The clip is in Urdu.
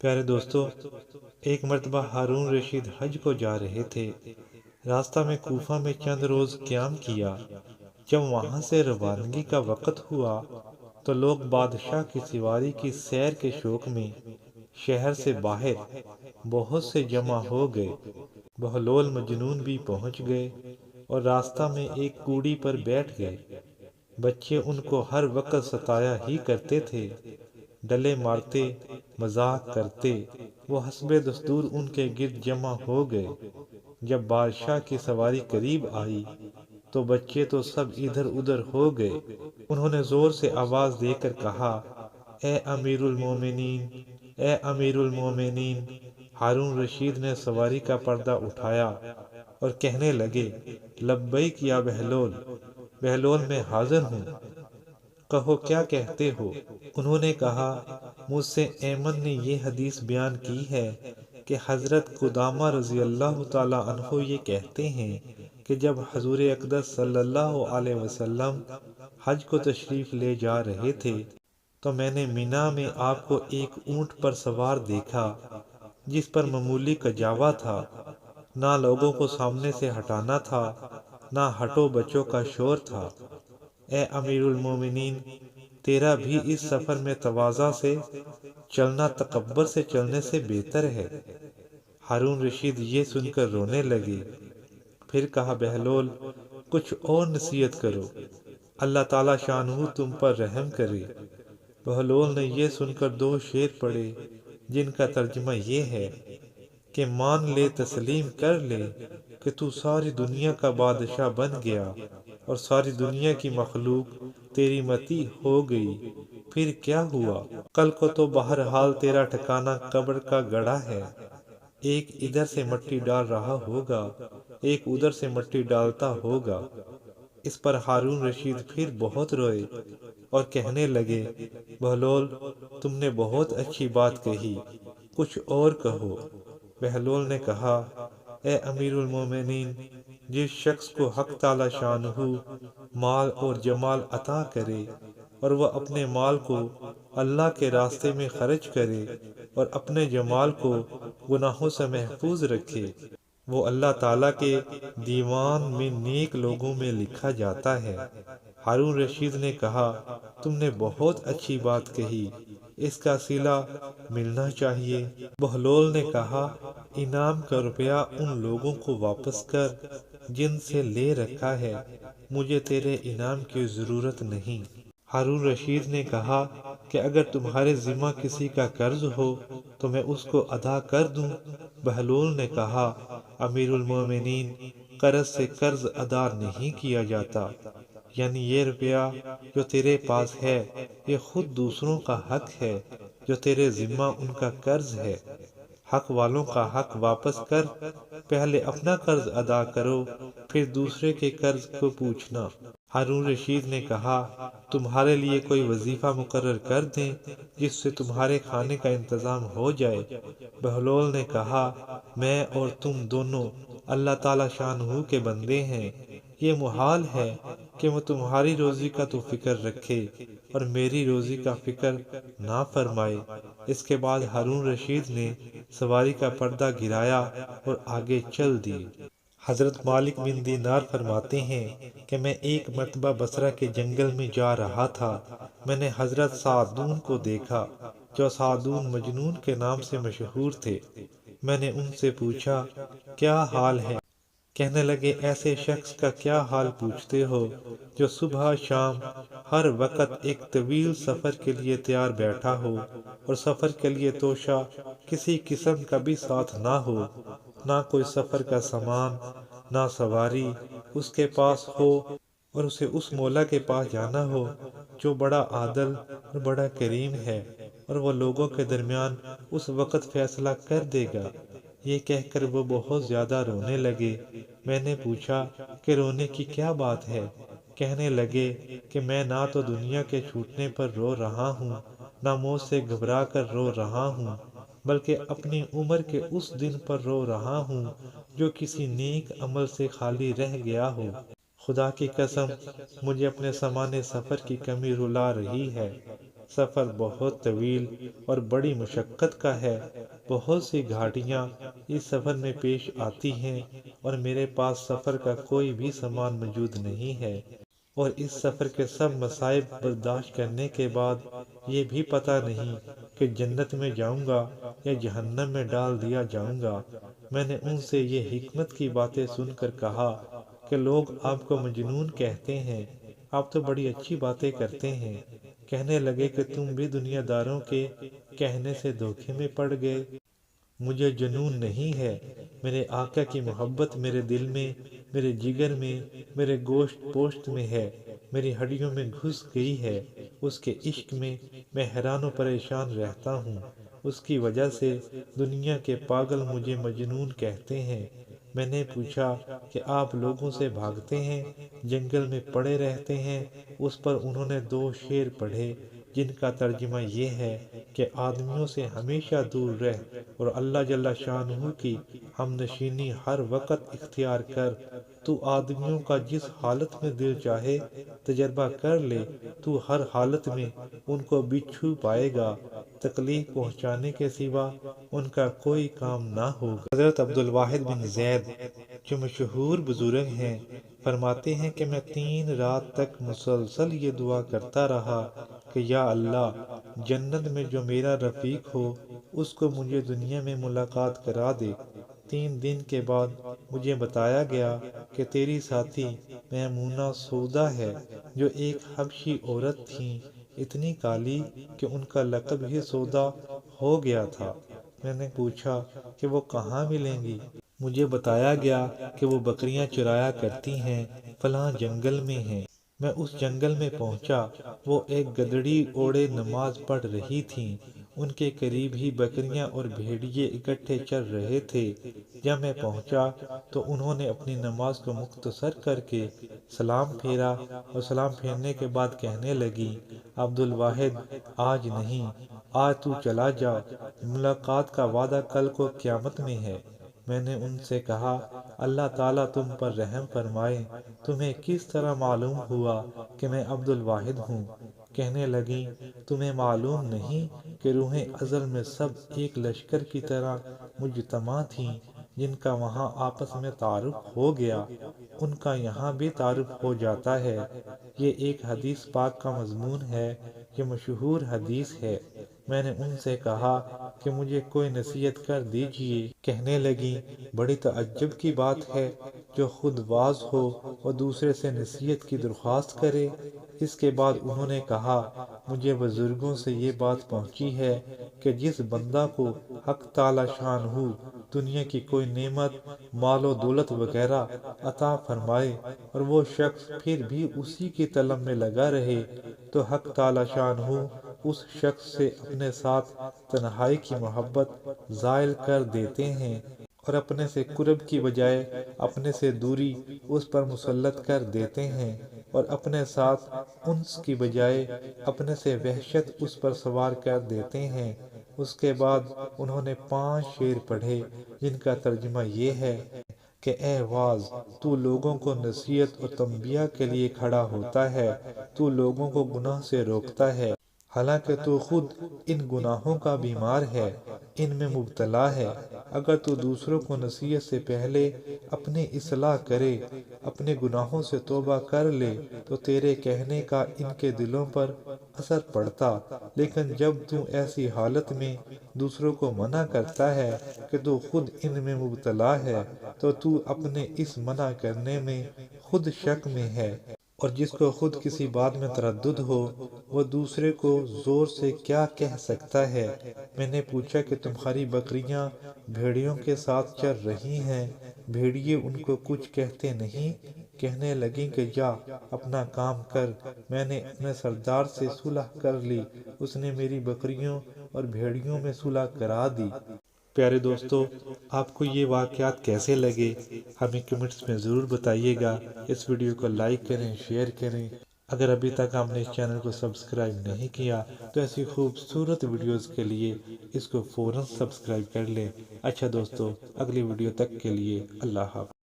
پیارے دوستو، ایک مرتبہ ہارون رشید حج کو جا رہے تھے۔ راستہ میں کوفہ میں چند روز قیام کیا۔ جب وہاں سے روانگی کا وقت ہوا تو لوگ بادشاہ کی سواری کی سیر کے شوق میں شہر سے باہر بہت سے جمع ہو گئے۔ بہلول مجنون بھی پہنچ گئے اور راستہ میں ایک کوڑی پر بیٹھ گئے۔ بچے ان کو ہر وقت ستایا ہی کرتے تھے، ڈلے مارتے، مذاق کرتے۔ وہ حسب دستور ان کے گرد جمع ہو گئے۔ جب بادشاہ کی سواری قریب آئی تو بچے تو سب ادھر ادھر ہو گئے۔ انہوں نے زور سے آواز دے کر کہا، اے امیر المومنین، اے امیر المومنین۔ ہارون رشید نے سواری کا پردہ اٹھایا اور کہنے لگے، لبیک یا بہلول، بہلول میں حاضر ہوں، کہو کیا کہتے ہو؟ انہوں نے کہا، مجھ سے ایمن نے یہ حدیث بیان کی ہے کہ حضرت قدامہ رضی اللہ تعالی عنہ یہ کہتے ہیں کہ جب حضور اقدس صلی اللہ علیہ وسلم حج کو تشریف لے جا رہے تھے تو میں نے مینا میں آپ کو ایک اونٹ پر سوار دیکھا جس پر معمولی کجاوا تھا، نہ لوگوں کو سامنے سے ہٹانا تھا، نہ ہٹو بچوں کا شور تھا۔ اے امیر المومنین، تیرا بھی اس سفر میں تواضع سے چلنا تکبر سے چلنے سے بہتر ہے۔ ہارون رشید یہ سن کر رونے لگے۔ پھر کہا، بہلول، کچھ اور نصیحت کرو، اللہ تعالیٰ شانہ تم پر رحم کرے۔ بہلول نے یہ سن کر دو شعر پڑھے جن کا ترجمہ یہ ہے کہ مان لے، تسلیم کر لے کہ تو ساری دنیا کا بادشاہ بن گیا اور ساری دنیا کی مخلوق تیری مطیع ہو گئی، پھر کیا ہوا؟ کل کو تو بہرحال تیرا ٹھکانہ قبر کا گڑھا ہے، ایک ادھر سے مٹی ڈال رہا ہوگا، ایک ادھر سے مٹی ڈالتا ہوگا۔ اس پر ہارون رشید پھر بہت روئے اور کہنے لگے، بہلول، تم نے بہت اچھی بات کہی، کچھ اور کہو۔ بہلول نے کہا، اے امیر المومنین، جس شخص کو حق تعالی شانہ مال اور جمال عطا کرے اور وہ اپنے مال کو اللہ کے راستے میں خرچ کرے اور اپنے جمال کو گناہوں سے محفوظ رکھے، وہ اللہ تعالیٰ کے دیوان میں نیک لوگوں میں لکھا جاتا ہے۔ ہارون رشید نے کہا، تم نے بہت اچھی بات کہی، اس کا صلہ ملنا چاہیے۔ بہلول نے کہا، انعام کا روپیہ ان لوگوں کو واپس کر جن سے لے رکھا ہے، مجھے تیرے انعام کی ضرورت نہیں۔ ہارون رشید نے کہا کہ اگر تمہارے ذمہ کسی کا قرض ہو تو میں اس کو ادا کر دوں۔ بہلول نے کہا، امیر المومنین، قرض سے قرض ادا نہیں کیا جاتا، یعنی یہ روپیہ جو تیرے پاس ہے یہ خود دوسروں کا حق ہے جو تیرے ذمہ ان کا قرض ہے۔ حق والوں کا حق واپس کر، پہلے اپنا قرض ادا کرو، پھر دوسرے کے قرض کو پوچھنا۔ ہارون رشید نے کہا، تمہارے لیے کوئی وظیفہ مقرر کر دیں جس سے تمہارے کھانے کا انتظام ہو جائے۔ بہلول نے کہا، میں اور تم دونوں اللہ تعالیٰ شانہ کے بندے ہیں، یہ محال ہے کہ وہ تمہاری روزی کا تو فکر رکھے اور میری روزی کا فکر نہ فرمائے۔ اس کے بعد ہارون رشید نے سواری کا پردہ گرایا اور آگے چل دیے۔ حضرت مالک بن دینار فرماتے ہیں کہ میں ایک مرتبہ بصرہ کے جنگل میں جا رہا تھا، میں نے حضرت سعدون کو دیکھا جو سعدون مجنون کے نام سے مشہور تھے۔ میں نے ان سے پوچھا، کیا حال ہے؟ کہنے لگے، ایسے شخص کا کیا حال پوچھتے ہو جو صبح شام ہر وقت ایک طویل سفر کے لیے تیار بیٹھا ہو اور سفر کے لیے توشہ کسی قسم کا بھی ساتھ نہ ہو، نہ کوئی سفر کا سامان، نہ سواری اس کے پاس ہو، اور اسے اس مولا کے پاس جانا ہو جو بڑا عادل اور بڑا کریم ہے، اور وہ لوگوں کے درمیان اس وقت فیصلہ کر دے گا۔ یہ کہہ کر وہ بہت زیادہ رونے لگے۔ میں نے پوچھا کہ رونے کی کیا بات ہے؟ کہنے لگے کہ میں نہ تو دنیا کے چھوٹنے پر رو رہا ہوں، نہ موت سے گھبرا کر رو رہا ہوں، بلکہ اپنی عمر کے اس دن پر رو رہا ہوں جو کسی نیک عمل سے خالی رہ گیا ہو۔ خدا کی قسم، مجھے اپنے سامان سفر کی کمی رلا رہی ہے۔ سفر بہت طویل اور بڑی مشقت کا ہے، بہت سی گھاٹیاں اس سفر میں پیش آتی ہیں اور میرے پاس سفر کا کوئی بھی سامان موجود نہیں ہے، اور اس سفر کے سب مصائب برداشت کرنے کے بعد یہ بھی پتہ نہیں کہ جنت میں جاؤں گا یا جہنم میں ڈال دیا جاؤں گا۔ میں نے ان سے یہ حکمت کی باتیں سن کر کہا کہ لوگ آپ کو مجنون کہتے ہیں، آپ تو بڑی اچھی باتیں کرتے ہیں۔ کہنے لگے کہ تم بھی دنیا داروں کے کہنے سے دھوکے میں پڑ گئے۔ مجھے جنون نہیں ہے، میرے آقا کی محبت میرے دل میں، میرے جگر میں، میرے گوشت پوشت میں ہے، میری ہڈیوں میں گھس گئی ہے۔ اس کے عشق میں میں حیران و پریشان رہتا ہوں، اس کی وجہ سے دنیا کے پاگل مجھے مجنون کہتے ہیں۔ میں نے پوچھا کہ آپ لوگوں سے بھاگتے ہیں، جنگل میں پڑے رہتے ہیں۔ اس پر انہوں نے 2 شعر پڑھے جن کا ترجمہ یہ ہے کہ آدمیوں سے ہمیشہ دور رہ اور اللہ جل شانہ کی ہم نشینی ہر وقت اختیار کر۔ تو آدمیوں کا جس حالت میں دل چاہے تجربہ کر لے، تو ہر حالت میں ان کو بچھو پائے گا، تکلیف پہنچانے کے سوا ان کا کوئی کام نہ ہوگا۔ حضرت عبدالواحد بن زید جو مشہور بزرگ ہیں فرماتے ہیں کہ میں 3 رات تک مسلسل یہ دعا کرتا رہا کہ یا اللہ، جنت میں جو میرا رفیق ہو اس کو مجھے دنیا میں ملاقات کرا دے۔ 3 دن کے بعد مجھے بتایا گیا کہ تیری ساتھی میمونہ سودا ہے، جو ایک حبشی عورت تھیں، اتنی کالی کہ ان کا لقب ہی سودا ہو گیا تھا۔ میں نے پوچھا کہ وہ کہاں ملیں گی؟ مجھے بتایا گیا کہ وہ بکریاں چرایا کرتی ہیں، فلاں جنگل میں ہیں۔ میں اس جنگل میں پہنچا، وہ ایک گدڑی اوڑے نماز پڑھ رہی تھیں، ان کے قریب ہی بکریاں اور بھیڑیے اکٹھے چر رہے تھے۔ جب میں پہنچا تو انہوں نے اپنی نماز کو مختصر کر کے سلام پھیرا، اور سلام پھیرنے کے بعد کہنے لگی، عبدالواحد آج نہیں، آج تو چلا جا، ملاقات کا وعدہ کل کو قیامت میں ہے۔ میں نے ان سے کہا، اللہ تعالیٰ تم پر رحم فرمائے، تمہیں کس طرح معلوم ہوا کہ میں عبدالواحد ہوں؟ کہنے لگیں، تمہیں معلوم نہیں کہ روحیں ازل میں سب ایک لشکر کی طرح مجتمع تھیں، جن کا وہاں آپس میں تعارف ہو گیا، ان کا یہاں بھی تعارف ہو جاتا ہے۔ یہ ایک حدیث پاک کا مضمون ہے، یہ مشہور حدیث ہے۔ میں نے ان سے کہا کہ مجھے کوئی نصیحت کر دیجئے۔ کہنے لگیں، بڑی تعجب کی بات ہے، جو خود واعظ ہو اور دوسرے سے نصیحت کی درخواست کرے۔ اس کے بعد انہوں نے کہا، مجھے بزرگوں سے یہ بات پہنچی ہے کہ جس بندہ کو حق تعالی شانہ دنیا کی کوئی نعمت، مال و دولت وغیرہ عطا فرمائے اور وہ شخص پھر بھی اسی کی طلب میں لگا رہے، تو حق تعالی شانہ اس شخص سے اپنے ساتھ تنہائی کی محبت زائل کر دیتے ہیں، اور اپنے سے قرب کی بجائے اپنے سے دوری اس پر مسلط کر دیتے ہیں، اور اپنے ساتھ انس کی بجائے اپنے سے وحشت اس پر سوار کر دیتے ہیں۔ اس کے بعد انہوں نے 5 شعر پڑھے جن کا ترجمہ یہ ہے کہ اے واعظ، تو لوگوں کو نصیحت اور تنبیہ کے لیے کھڑا ہوتا ہے، تو لوگوں کو گناہ سے روکتا ہے، حالانکہ تو خود ان گناہوں کا بیمار ہے، ان میں مبتلا ہے۔ اگر تو دوسروں کو نصیحت سے پہلے اپنی اصلاح کرے، اپنے گناہوں سے توبہ کر لے، تو تیرے کہنے کا ان کے دلوں پر اثر پڑتا، لیکن جب تو ایسی حالت میں دوسروں کو منع کرتا ہے کہ تو خود ان میں مبتلا ہے، تو اپنے اس منع کرنے میں خود شک میں ہے، اور جس کو خود کسی بات میں تردد ہو وہ دوسرے کو زور سے کیا کہہ سکتا ہے؟ میں نے پوچھا کہ تمہاری بکریاں بھیڑیوں کے ساتھ چر رہی ہیں، بھیڑیے ان کو کچھ کہتے نہیں؟ کہنے لگیں کہ جا اپنا کام کر۔ میں نے اپنے سردار سے صلح کر لی، اس نے میری بکریوں اور بھیڑیوں میں صلح کرا دی۔ پیارے دوستو، آپ کو یہ واقعات کیسے لگے ہمیں کمنٹس میں ضرور بتائیے گا۔ اس ویڈیو کو لائک کریں، شیئر کریں۔ اگر ابھی تک آپ نے اس چینل کو سبسکرائب نہیں کیا تو ایسی خوبصورت ویڈیوز کے لیے اس کو فوراً سبسکرائب کر لیں۔ اچھا دوستو، اگلی ویڈیو تک کے لیے اللہ حافظ۔